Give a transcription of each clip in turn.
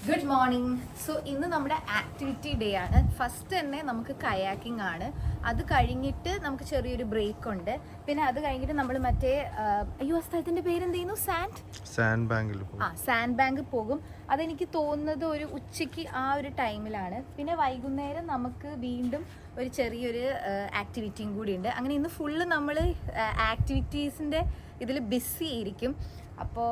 Good morning. So ഇന്ന് നമ്മുടെ activity day ആണ്. ഫസ്റ്റ് തന്നെ നമുക്ക് കയാക്കിംഗ് ആണ്. അത് കഴിഞ്ഞിട്ട് നമുക്ക് ചെറിയൊരു ബ്രേക്ക് ഉണ്ട്. പിന്നെ അത് കഴിഞ്ഞിട്ട് നമ്മൾ മറ്റേ ആ സ്ഥലത്തിന്റെ പേരെന്തെയ്യുന്നു? സാൻഡ് ബാങ്ക് പോകും. അതെനിക്ക് തോന്നുന്നത് ഒരു ഉച്ചയ്ക്ക് ആ ഒരു ടൈമിലാണ്. പിന്നെ വൈകുന്നേരം നമുക്ക് വീണ്ടും ഒരു ചെറിയൊരു ആക്ടിവിറ്റിയും കൂടി ഉണ്ട്. അങ്ങനെ ഇന്ന് ഫുള്ള് നമ്മൾ ആക്ടിവിറ്റീസിൻ്റെ ഇതിൽ ബിസി ആയിരിക്കും. അപ്പോൾ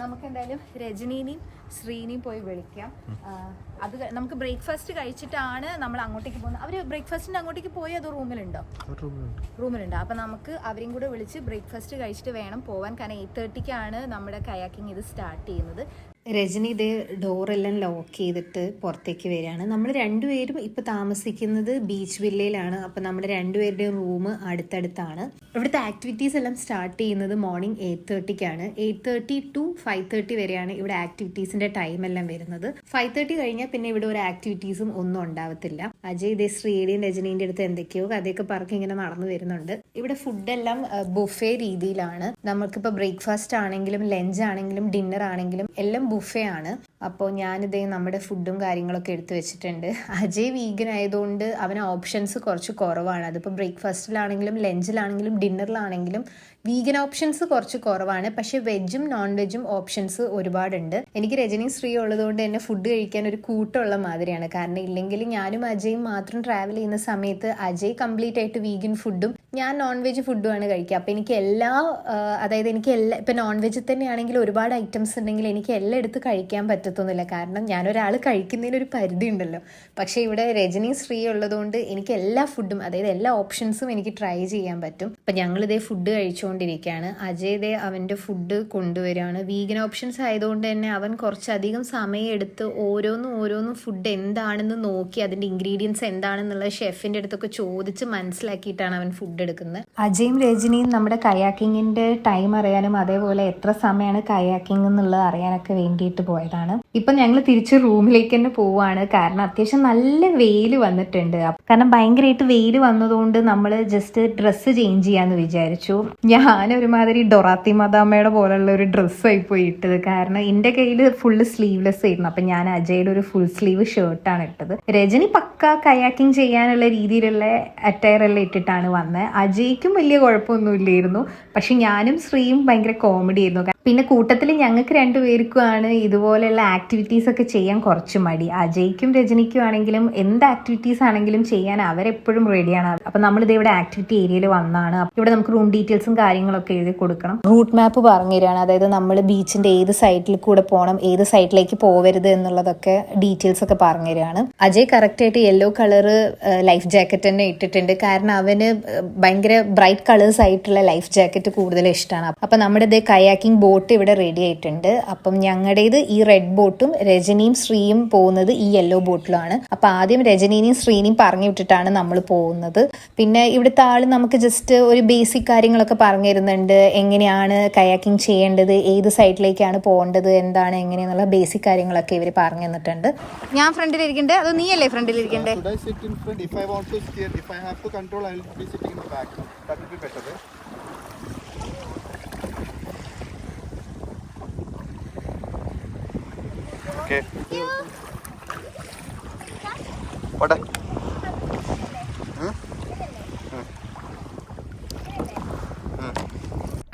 നമുക്ക് എന്തായാലും രജനീനെയും ശ്രീനെയും പോയി വിളിക്കാം. അത് നമുക്ക് ബ്രേക്ക്ഫാസ്റ്റ് കഴിച്ചിട്ടാണ് നമ്മൾ അങ്ങോട്ടേക്ക് പോകുന്നത്. അവർ ബ്രേക്ക്ഫാസ്റ്റിൻ്റെ അങ്ങോട്ടേക്ക് പോയി അതോ റൂമിലുണ്ടോ? റൂമിലുണ്ടോ. അപ്പോൾ നമുക്ക് അവരെയും കൂടെ വിളിച്ച് ബ്രേക്ക്ഫാസ്റ്റ് കഴിച്ചിട്ട് വേണം പോകാൻ. കാരണം 8:30 നമ്മുടെ കയാക്കിങ് ഇത് സ്റ്റാർട്ട് ചെയ്യുന്നത്. രജനി ഇത് ഡോറെല്ലാം ലോക്ക് ചെയ്തിട്ട് പുറത്തേക്ക് വരികയാണ്. നമ്മൾ രണ്ടുപേരും ഇപ്പോൾ താമസിക്കുന്നത് ബീച്ച് വില്ലയിലാണ്. അപ്പോൾ നമ്മുടെ രണ്ടുപേരുടെയും റൂം അടുത്തടുത്താണ്. ഇവിടുത്തെ ആക്ടിവിറ്റീസ് എല്ലാം സ്റ്റാർട്ട് ചെയ്യുന്നത് മോർണിംഗ് 8:30 8:30 to 5:30 വരെയാണ് ഇവിടെ ആക്ടിവിറ്റീസിന്റെ ടൈം എല്ലാം വരുന്നത്. 5:30 കഴിഞ്ഞാൽ പിന്നെ ഇവിടെ ഒരു ആക്ടിവിറ്റീസും ഒന്നും ഉണ്ടാവത്തില്ല. അജയ് ഇതേ ശ്രീയുടെയും രജനീന്റെ അടുത്ത് എന്തൊക്കെയോ കഥയൊക്കെ പറഞ്ഞ് ഇങ്ങനെ നടന്നു വരുന്നുണ്ട്. ഇവിടെ ഫുഡെല്ലാം ബുഫേ രീതിയിലാണ്. നമുക്കിപ്പോൾ ബ്രേക്ക്ഫാസ്റ്റ് ആണെങ്കിലും ലഞ്ച് ആണെങ്കിലും ഡിന്നർ ആണെങ്കിലും എല്ലാം ബുഫേ ആണ്. അപ്പോൾ ഞാനിതേ നമ്മുടെ ഫുഡും കാര്യങ്ങളൊക്കെ എടുത്തു വെച്ചിട്ടുണ്ട്. അജയ് വീഗൻ ആയതുകൊണ്ട് അവന് ഓപ്ഷൻസ് കുറച്ച് കുറവാണ്. അതിപ്പോൾ ബ്രേക്ക്ഫാസ്റ്റിലാണെങ്കിലും ലഞ്ചിലാണെങ്കിലും ഡിന്നറിലാണെങ്കിലും വീഗൻ ഓപ്ഷൻസ് കുറച്ച് കുറവാണ്. പക്ഷെ വെജും നോൺ വെജും ഓപ്ഷൻസ് ഒരുപാടുണ്ട്. എനിക്ക് രജനി ശ്രീ ഉള്ളതുകൊണ്ട് തന്നെ ഫുഡ് കഴിക്കാൻ ഒരു കൂട്ടമുള്ള മാതിരിയാണ്. കാരണം ഇല്ലെങ്കിൽ ഞാനും അജയും മാത്രം ട്രാവൽ ചെയ്യുന്ന സമയത്ത് അജയ് കംപ്ലീറ്റ് ആയിട്ട് വീഗൻ ഫുഡും ഞാൻ നോൺ വെജ് ഫുഡുമാണ് കഴിക്കുക. അപ്പോൾ എനിക്ക് എനിക്ക് ഇപ്പം നോൺ വെജ് തന്നെയാണെങ്കിൽ ഒരുപാട് ഐറ്റംസ് ഉണ്ടെങ്കിൽ എനിക്ക് എല്ലാം എടുത്ത് കഴിക്കാൻ പറ്റത്തൊന്നുമില്ല. കാരണം ഞാനൊരാൾ കഴിക്കുന്നതിനൊരു പരിധി ഉണ്ടല്ലോ. പക്ഷേ ഇവിടെ രജനി ശ്രീ ഉള്ളതുകൊണ്ട് എനിക്ക് എല്ലാ ഫുഡും എല്ലാ ഓപ്ഷൻസും എനിക്ക് ട്രൈ ചെയ്യാൻ പറ്റും. അപ്പം ഞങ്ങളിതേ ഫുഡ് കഴിച്ചുകൊണ്ടിരിക്കുകയാണ്. അജയ് ദേ അവൻ്റെ ഫുഡ് കൊണ്ടുവരികയാണ്. വീഗൻ ഓപ്ഷൻസ് ആയതുകൊണ്ട് തന്നെ അവൻ കുറച്ചധികം സമയം എടുത്ത് ഓരോന്നും ഫുഡ് എന്താണെന്ന് നോക്കി അതിൻ്റെ ഇൻഗ്രീഡിയൻസ് എന്താണെന്നുള്ള ഷെഫിൻ്റെ അടുത്തൊക്കെ ചോദിച്ച് മനസ്സിലാക്കിയിട്ടാണ് അവൻ ഫുഡ് എടുക്കുന്നത്. അജയും രജനിയും നമ്മുടെ കയാക്കിങ്ങിൻ്റെ ടൈം അറിയാനും അതേപോലെ എത്ര സമയമാണ് കയാക്കിംഗ് എന്നുള്ളത് അറിയാനൊക്കെ വേണ്ടിയിട്ട് പോയതാണ്. ഇപ്പം ഞങ്ങൾ തിരിച്ച് റൂമിലേക്ക് തന്നെ പോവാണ്. കാരണം അത്യാവശ്യം നല്ല വെയിൽ വന്നിട്ടുണ്ട്. കാരണം ഭയങ്കരമായിട്ട് വെയിൽ വന്നതുകൊണ്ട് നമ്മൾ ജസ്റ്റ് ഡ്രസ്സ് ചേഞ്ച് ചെയ്യാന്ന് വിചാരിച്ചു. ഞാനൊരുമാതിരി ഡൊറാത്തി മദാമ്മയുടെ പോലുള്ള ഒരു ഡ്രസ്സായി പോയി ഇട്ടത്. കാരണം എൻ്റെ കയ്യിൽ ഫുള്ള് സ്ലീവ്ലെസ് ആയിരുന്നു. അപ്പം ഞാൻ അജയുടെ ഒരു ഫുൾ സ്ലീവ് ഷർട്ടാണ് ഇട്ടത്. രജനി പക്ക കയാക്കിംഗ് ചെയ്യാനുള്ള രീതിയിലുള്ള അറ്റയർ എല്ലാം ഇട്ടിട്ടാണ് വന്നത്. അജയ്ക്കും വലിയ കുഴപ്പമൊന്നുമില്ലായിരുന്നു. പക്ഷെ ഞാനും ശ്രീയും ഭയങ്കര കോമഡി ആയിരുന്നു. പിന്നെ കൂട്ടത്തിൽ ഞങ്ങൾക്ക് രണ്ടുപേർക്കുമാണ് ഇതുപോലെയുള്ള ആക്ടിവിറ്റീസ് ഒക്കെ ചെയ്യാൻ കുറച്ച് മടി. അജയ്ക്കും രജനിക്കും ആണെങ്കിലും എന്ത് ആക്ടിവിറ്റീസ് ആണെങ്കിലും ചെയ്യാൻ അവരെപ്പോഴും റെഡിയാണ്. അപ്പം നമ്മളിത് ഇവിടെ ആക്ടിവിറ്റി ഏരിയയിൽ വന്നാണ്. ഇവിടെ നമുക്ക് റൂം ഡീറ്റെയിൽസും കാര്യങ്ങളൊക്കെ എഴുതി കൊടുക്കണം. റൂട്ട് മാപ്പ് പറഞ്ഞു തരികയാണ്. അതായത് നമ്മൾ ബീച്ചിന്റെ ഏത് സൈഡിൽ കൂടെ പോകണം, ഏത് സൈഡിലേക്ക് പോകരുത് എന്നുള്ളതൊക്കെ ഡീറ്റെയിൽസ് ഒക്കെ പറഞ്ഞു തരികയാണ്. അജയ് കറക്റ്റായിട്ട് യെല്ലോ കളറ് ലൈഫ് ജാക്കറ്റ് തന്നെ ഇട്ടിട്ടുണ്ട്. കാരണം അവന് ഭയങ്കര ബ്രൈറ്റ് കളേഴ്സ് ആയിട്ടുള്ള ലൈഫ് ജാക്കറ്റ് കൂടുതൽ ഇഷ്ടമാണ്. അപ്പം നമ്മുടെ ഇത് കയാക്കിംഗ് ബോട്ട് ഇവിടെ റെഡി ആയിട്ടുണ്ട്. അപ്പം ഞങ്ങളുടേത് ഈ റെഡ് ബോട്ടും രജനിയും ശ്രീയും പോകുന്നത് ഈ യെല്ലോ ബോട്ടിലാണ്. അപ്പം ആദ്യം രജനീനെയും ശ്രീനെയും പറഞ്ഞു വിട്ടിട്ടാണ് നമ്മൾ പോകുന്നത്. പിന്നെ ഇവിടുത്തെ ആൾ നമുക്ക് ജസ്റ്റ് ഒരു ബേസിക് കാര്യങ്ങളൊക്കെ പറഞ്ഞു തരുന്നുണ്ട്. എങ്ങനെയാണ് കയാക്കിംഗ് ചെയ്യേണ്ടത്, ഏത് സൈഡിലേക്കാണ് പോകേണ്ടത്, എന്താണ് എങ്ങനെയെന്നുള്ള ബേസിക് കാര്യങ്ങളൊക്കെ ഇവർ പറഞ്ഞു തന്നിട്ടുണ്ട്. ഞാൻ ഫ്രണ്ടിലിരിക്കണ്ടേ അതോ നീയല്ലേ ഫ്രണ്ടിലിരിക്കണ്ടേ? പോട്ടെ.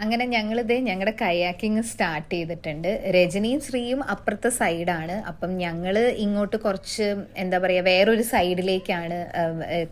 അങ്ങനെ ഞങ്ങളിത് ഞങ്ങളുടെ കയാക്കിങ് സ്റ്റാർട്ട് ചെയ്തിട്ടുണ്ട്. രജനിയും ശ്രീയും അപ്പുറത്തെ സൈഡാണ്. അപ്പം ഞങ്ങൾ ഇങ്ങോട്ട് കുറച്ച് വേറൊരു സൈഡിലേക്കാണ്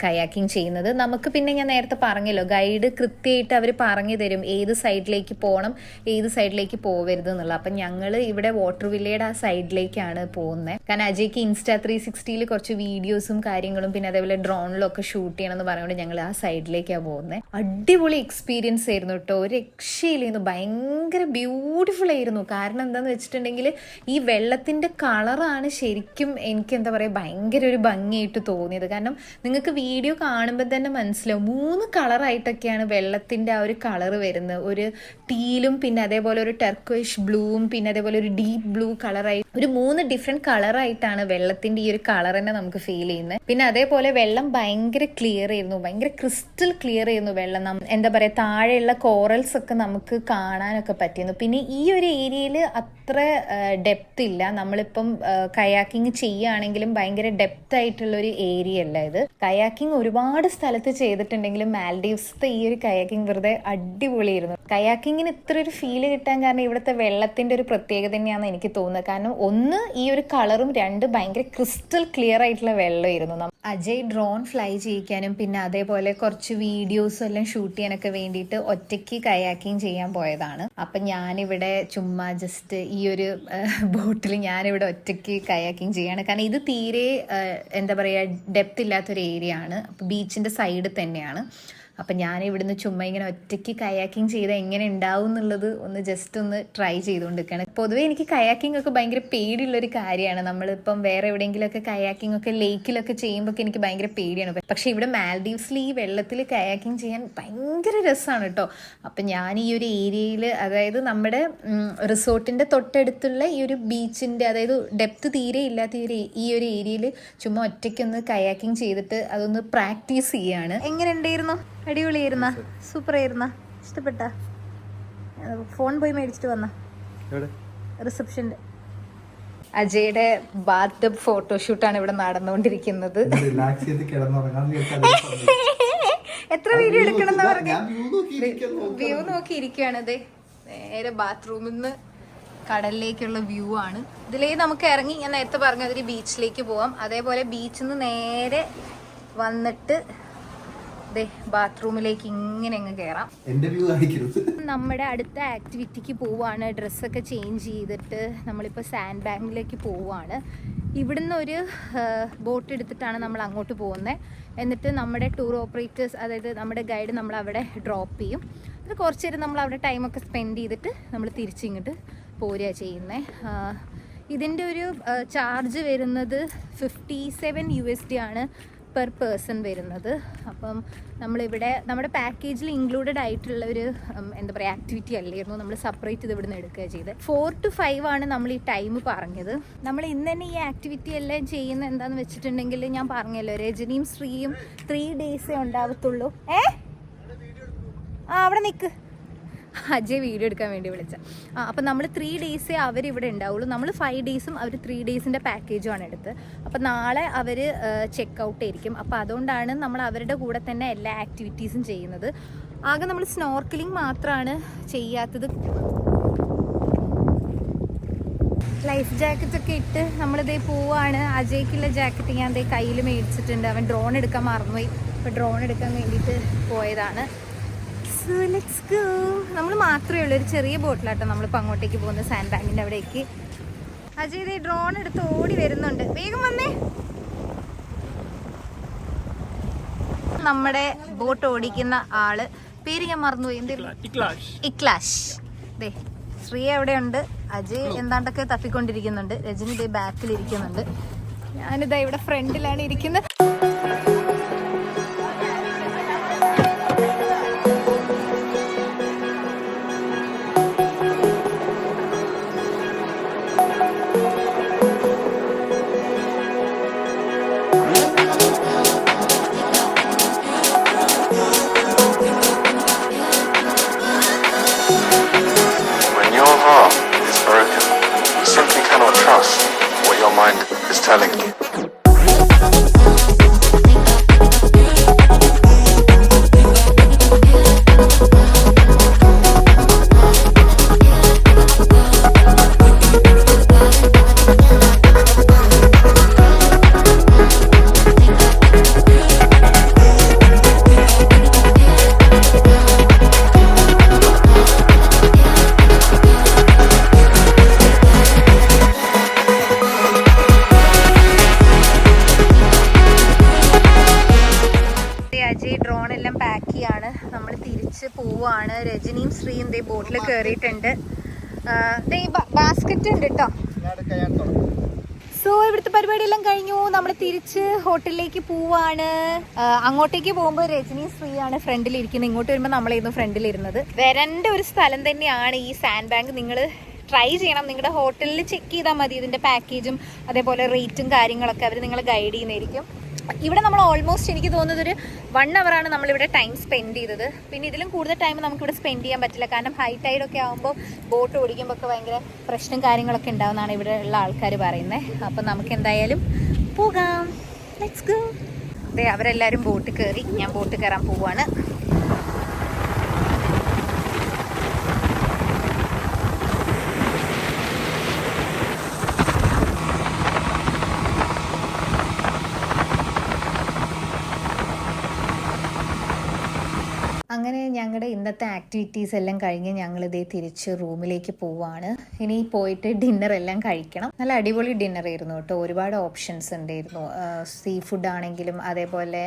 കയാക്കിങ് ചെയ്യുന്നത്. നമുക്ക് പിന്നെ ഞാൻ നേരത്തെ പറഞ്ഞല്ലോ, ഗൈഡ് കൃത്യമായിട്ട് അവർ പറഞ്ഞു തരും ഏത് സൈഡിലേക്ക് പോകണം, ഏത് സൈഡിലേക്ക് പോകരുത് എന്നുള്ളത്. അപ്പം ഞങ്ങൾ ഇവിടെ വാട്ടർ വില്ലയുടെ ആ സൈഡിലേക്കാണ് പോകുന്നത്. കാരണം അജയ്ക്ക് ഇൻസ്റ്റാ 360 കുറച്ച് വീഡിയോസും കാര്യങ്ങളും പിന്നെ അതേപോലെ ഡ്രോണിലൊക്കെ ഷൂട്ട് ചെയ്യണം എന്ന് പറയുന്നത് ഞങ്ങൾ ആ സൈഡിലേക്കാണ് പോകുന്നത്. അടിപൊളി എക്സ്പീരിയൻസ് ആയിരുന്നു കേട്ടോ. ഒരു രക്ഷയില്ലായിരുന്നു. ഭയങ്കര ബ്യൂട്ടിഫുൾ ആയിരുന്നു. കാരണം എന്താന്ന് വെച്ചിട്ടുണ്ടെങ്കിൽ ഈ വെള്ളത്തിന്റെ കളറാണ് ശരിക്കും എനിക്ക് ഭയങ്കര ഒരു ഭംഗിയായിട്ട് തോന്നിയത്. കാരണം നിങ്ങൾക്ക് വീഡിയോ കാണുമ്പോൾ തന്നെ മനസ്സിലാവും 3 കളറായിട്ടൊക്കെയാണ് വെള്ളത്തിന്റെ ആ ഒരു കളറ് വരുന്നത്. ഒരു ടീലും പിന്നെ അതേപോലെ ഒരു ടെർക്വിഷ് ബ്ലൂവും പിന്നെ അതേപോലെ ഒരു ഡീപ്പ് ബ്ലൂ കളറായി ഒരു 3 ഡിഫറെന്റ് കളറായിട്ടാണ് വെള്ളത്തിന്റെ ഈ ഒരു കളർ തന്നെ നമുക്ക് ഫീൽ ചെയ്യുന്നത്. പിന്നെ അതേപോലെ വെള്ളം ഭയങ്കര ക്ലിയർ ആയിരുന്നു, ഭയങ്കര ക്രിസ്റ്റൽ ക്ലിയർ ആയിരുന്നു വെള്ളം. താഴെയുള്ള കോറൽസ് ഒക്കെ നമുക്ക് കാണാനൊക്കെ പറ്റിയിരുന്നു. പിന്നെ ഈ ഒരു ഏരിയയിൽ അത്ര ഡെപ്ത് ഇല്ല. നമ്മളിപ്പം കയാക്കിങ് ചെയ്യുകയാണെങ്കിലും ഭയങ്കര ഡെപ്ത് ആയിട്ടുള്ളൊരു ഏരിയ അല്ല ഇത്. കയാക്കിങ് ഒരുപാട് സ്ഥലത്ത് ചെയ്തിട്ടുണ്ടെങ്കിലും മാൽഡീവ്സിത്തെ ഈ ഒരു കയാക്കിങ് വെറുതെ അടിപൊളിയായിരുന്നു. കയാക്കിങ്ങിന് ഇത്ര ഒരു ഫീല് കിട്ടാൻ കാരണം ഇവിടുത്തെ വെള്ളത്തിന്റെ ഒരു പ്രത്യേകത തന്നെയാണെന്ന് എനിക്ക് തോന്നുന്നത്. കാരണം ഒന്ന് ഈ ഒരു കളറും, രണ്ട് ഭയങ്കര ക്രിസ്റ്റൽ ക്ലിയർ ആയിട്ടുള്ള വെള്ളമായിരുന്നു. അജയ് ഡ്രോൺ ഫ്ലൈ ചെയ്യിക്കാനും പിന്നെ അതേപോലെ കുറച്ച് വീഡിയോസും എല്ലാം ഷൂട്ട് ചെയ്യാനൊക്കെ വേണ്ടിയിട്ട് ഒറ്റയ്ക്ക് കയാക്കിങ് ചെയ്യാൻ പോയതാണ്. അപ്പം ഞാനിവിടെ ചുമ്മാ ജസ്റ്റ് ഈ ഒരു ബോട്ടിൽ ഞാനിവിടെ ഒറ്റയ്ക്ക് കയാക്കിങ് ചെയ്യാണ്. കാരണം ഇത് തീരെ എന്താ പറയുക ഡെപ്ത് ഇല്ലാത്തൊരു ഏരിയ ആണ്. അപ്പം ബീച്ചിൻ്റെ സൈഡിൽ തന്നെയാണ്. അപ്പം ഞാൻ ഇവിടുന്ന് ചുമ്മാ ഇങ്ങനെ ഒറ്റയ്ക്ക് കയാക്കിങ് ചെയ്താൽ എങ്ങനെ ഉണ്ടാവും എന്നുള്ളത് ഒന്ന് ജസ്റ്റ് ഒന്ന് ട്രൈ ചെയ്തുകൊണ്ടിരിക്കുകയാണ്. പൊതുവേ എനിക്ക് കയാക്കിംഗ് ഒക്കെ ഭയങ്കര പേടിയുള്ളൊരു കാര്യമാണ്. നമ്മളിപ്പം വേറെ എവിടെയെങ്കിലുമൊക്കെ കയാക്കിംഗ് ഒക്കെ ലേക്കിലൊക്കെ ചെയ്യുമ്പോൾ എനിക്ക് ഭയങ്കര പേടിയാണ്. പക്ഷേ ഇവിടെ മാൽഡീവ്സിൽ ഈ വെള്ളത്തിൽ കയാക്കിംഗ് ചെയ്യാൻ ഭയങ്കര രസമാണ് കേട്ടോ. അപ്പം ഞാൻ ഈ ഒരു ഏരിയയിൽ, അതായത് നമ്മുടെ റിസോർട്ടിൻ്റെ തൊട്ടടുത്തുള്ള ഈ ഒരു ബീച്ചിൻ്റെ, അതായത് ഡെപ്ത് തീരെ ഇല്ലാത്ത ഈ ഒരു ഏരിയയിൽ ചുമ്മാ ഒറ്റയ്ക്കൊന്ന് കയാക്കിംഗ് ചെയ്തിട്ട് അതൊന്ന് പ്രാക്ടീസ് ചെയ്യാണ്. എങ്ങനെ ഉണ്ടായിരുന്നു? അടിപൊളിയായിരുന്ന? സൂപ്പർ ആയിരുന്ന? ഇഷ്ടപ്പെട്ട? ഫോൺ പോയി മേടിച്ചിട്ട് വന്ന റിസപ്ഷൻ്റെ. അജയുടെ ബാത്ത് ടബ് ഫോട്ടോഷൂട്ടാണ് ഇവിടെ നടന്നുകൊണ്ടിരിക്കുന്നത്. എത്ര വീഡിയോ എടുക്കണം എന്ന് പറഞ്ഞു വ്യൂ നോക്കി ഇരിക്കുകയാണ്. അതെ, നേരെ ബാത്റൂമിൽ നിന്ന് കടലിലേക്കുള്ള വ്യൂ ആണ്. ഇതിലേ നമുക്ക് ഇറങ്ങി, ഞാൻ നേരത്തെ പറഞ്ഞ അതിൽ ബീച്ചിലേക്ക് പോവാം. അതേപോലെ ബീച്ചിൽ നിന്ന് നേരെ വന്നിട്ട് ബാത്റൂമിലേക്ക് ഇങ്ങനെ അങ്ങ് കയറാം. നമ്മുടെ അടുത്ത ആക്ടിവിറ്റിക്ക് പോവാണ്. ഡ്രസ്സൊക്കെ ചേഞ്ച് ചെയ്തിട്ട് നമ്മളിപ്പോൾ സാൻഡ് ബാങ്കിലേക്ക് പോവാണ്. ഇവിടുന്ന് ഒരു ബോട്ട് എടുത്തിട്ടാണ് നമ്മൾ അങ്ങോട്ട് പോകുന്നത്. എന്നിട്ട് നമ്മുടെ ടൂർ ഓപ്പറേറ്റേഴ്സ്, അതായത് നമ്മുടെ ഗൈഡ് നമ്മൾ അവിടെ ഡ്രോപ്പ് ചെയ്യും. അത് കുറച്ച് നേരം നമ്മൾ അവിടെ ടൈമൊക്കെ സ്പെൻഡ് ചെയ്തിട്ട് നമ്മൾ തിരിച്ചിങ്ങോട്ട് പോരുക ചെയ്യുന്നത്. ഇതിൻ്റെ ഒരു ചാർജ് വരുന്നത് $57 USD ആണ് പെർ പേഴ്സൺ വരുന്നത്. അപ്പം നമ്മളിവിടെ നമ്മുടെ പാക്കേജിൽ ഇൻക്ലൂഡഡ് ആയിട്ടുള്ള ഒരു എന്താ പറയുക ആക്ടിവിറ്റി അല്ലായിരുന്നു. നമ്മൾ സെപ്പറേറ്റ് ഇത് ഇവിടുന്ന് എടുക്കുക ചെയ്തത്. 4 to 5 ആണ് നമ്മൾ ഈ ടൈം പറഞ്ഞത്. നമ്മൾ ഇന്ന് തന്നെ ഈ ആക്ടിവിറ്റി എല്ലാം ചെയ്യുന്നത് എന്താണെന്ന് വെച്ചിട്ടുണ്ടെങ്കിൽ, ഞാൻ പറഞ്ഞല്ലോ രജനിയും ശ്രീയും 3 days ഉണ്ടാവത്തുള്ളൂ. അവിടെ നിൽക്ക്, അജയ് വീഡിയോ എടുക്കാൻ വേണ്ടി വിളിച്ച. അപ്പം നമ്മൾ 3 days അവരിവിടെ ഉണ്ടാവുള്ളൂ. നമ്മൾ 5 days അവർ 3 days പാക്കേജുമാണ് എടുത്ത്. അപ്പം നാളെ അവർ ചെക്ക് ഔട്ട് ആയിരിക്കും. അപ്പം അതുകൊണ്ടാണ് നമ്മൾ അവരുടെ കൂടെ തന്നെ എല്ലാ ആക്ടിവിറ്റീസും ചെയ്യുന്നത്. ആകെ നമ്മൾ സ്നോർക്കലിംഗ് മാത്രമാണ് ചെയ്യാത്തത്. ലൈഫ് ജാക്കറ്റൊക്കെ ഇട്ട് നമ്മളിതേ പോവാണ്. അജയ്ക്കുള്ള ജാക്കറ്റ് ഞാൻ ദേ കയ്യിൽ മേടിച്ചിട്ടുണ്ട്. അവൻ ഡ്രോൺ എടുക്കാൻ മറന്നുപോയി. അപ്പോൾ ഡ്രോൺ എടുക്കാൻ വേണ്ടിയിട്ട് പോയതാണ്. So let's go. നമ്മൾ മാത്രമേ ഉള്ളൂ, ഒരു ചെറിയ ബോട്ടിലാട്ടോ നമ്മളിപ്പോൾ അങ്ങോട്ടേക്ക് പോകുന്നത്, സാൻഡ് ബാങ്കിൻ്റെ അവിടേക്ക്. അജയ് ദേ ഡ്രോൺ എടുത്ത് ഓടി വരുന്നുണ്ട്. വേഗം വന്നേ. നമ്മുടെ ബോട്ട് ഓടിക്കുന്ന ആള്, പേര് ഞാൻ മറന്നുപോയി, ഇക്ലാഷ്. ദേ ശ്രീ എവിടെയുണ്ട്, അജയ് എന്താണ്ടൊക്കെ തപ്പിക്കൊണ്ടിരിക്കുന്നുണ്ട്, രജനി ദേ ബാക്കിലിരിക്കുന്നുണ്ട്, ഞാനിതാ ഇവിടെ ഫ്രണ്ടിലാണ് ഇരിക്കുന്നത്. Telling you. പോവാണ്. രജനിയും ശ്രീയും ദേ ബോട്ടിൽ കയറിയിട്ടുണ്ട്. ബാസ്ക്കറ്റ് ഉണ്ട് കേട്ടോ. സോ ഇവിടുത്തെ പരിപാടിയെല്ലാം കഴിഞ്ഞു. നമ്മൾ തിരിച്ച് ഹോട്ടലിലേക്ക് പോവാണ്. അങ്ങോട്ടേക്ക് പോകുമ്പോൾ രജനി ശ്രീയാണ് ഫ്രണ്ടിലിരിക്കുന്നത്, ഇങ്ങോട്ട് വരുമ്പോൾ നമ്മളായിരുന്നു ഫ്രണ്ടിലിരുന്നത്. വരേണ്ട ഒരു സ്ഥലം തന്നെയാണ് ഈ സാൻഡ് ബാങ്ക്. നിങ്ങൾ ട്രൈ ചെയ്യണം. നിങ്ങളുടെ ഹോട്ടലിൽ ചെക്ക് ചെയ്താൽ മതി ഇതിൻ്റെ പാക്കേജും അതേപോലെ റേറ്റും കാര്യങ്ങളൊക്കെ അവർ നിങ്ങളെ ഗൈഡ് ചെയ്യുന്നതായിരിക്കും. ഇവിടെ നമ്മൾ ഓൾമോസ്റ്റ് എനിക്ക് തോന്നുന്നത് ഒരു 1 hour നമ്മളിവിടെ ടൈം സ്പെൻഡ് ചെയ്തത്. പിന്നെ ഇതിലും കൂടുതൽ ടൈം നമുക്കിവിടെ സ്പെൻഡ് ചെയ്യാൻ പറ്റില്ല, കാരണം ഹൈ ടൈഡൊക്കെ ആകുമ്പോൾ ബോട്ട് ഓടിക്കുമ്പോൾ ഒക്കെ ഭയങ്കര പ്രശ്നം കാര്യങ്ങളൊക്കെ ഉണ്ടാവുമെന്നാണ് ഇവിടെ ഉള്ള ആൾക്കാർ പറയുന്നത്. അപ്പം നമുക്ക് എന്തായാലും പോകാം, ലെറ്റ്സ് ഗോ. അതെ, അവരെല്ലാവരും ബോട്ട് കയറി, ഞാൻ ബോട്ട് കയറാൻ പോവാണ്. അങ്ങനെ ഞങ്ങളുടെ ഇന്നത്തെ ആക്ടിവിറ്റീസ് എല്ലാം കഴിഞ്ഞ് ഞങ്ങളിതേ തിരിച്ച് റൂമിലേക്ക് പോവാണ്. ഇനി പോയിട്ട് ഡിന്നർ എല്ലാം കഴിക്കണം. നല്ല അടിപൊളി ഡിന്നർ ആയിരുന്നു കേട്ടോ. ഒരുപാട് ഓപ്ഷൻസ് ഉണ്ടായിരുന്നു. സീ ഫുഡ് ആണെങ്കിലും അതേപോലെ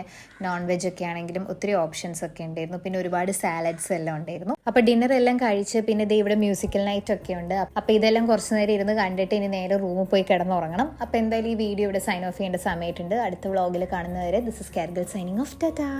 നോൺ വെജ് ഒക്കെ ആണെങ്കിലും ഒത്തിരി ഓപ്ഷൻസ് ഒക്കെ ഉണ്ടായിരുന്നു. പിന്നെ ഒരുപാട് സാലഡ്സ് എല്ലാം ഉണ്ടായിരുന്നു. അപ്പോൾ ഡിന്നർ എല്ലാം കഴിച്ച് പിന്നെ ദേ ഇവിടെ മ്യൂസിക്കൽ നൈറ്റ് ഒക്കെ ഉണ്ട്. അപ്പോൾ ഇതെല്ലാം കുറച്ച് നേരം ഇരുന്ന് കണ്ടിട്ട് ഇനി നേരെ റൂമിൽ പോയി കിടന്നുറങ്ങണം. അപ്പോൾ എന്തായാലും ഈ വീഡിയോ ഇവിടെ സൈൻ ഓഫ് ചെയ്യേണ്ട സമയത്തുണ്ട്. അടുത്ത വ്ളോഗിൽ കാണുന്നവരെ this is Kargil signing off. Tata.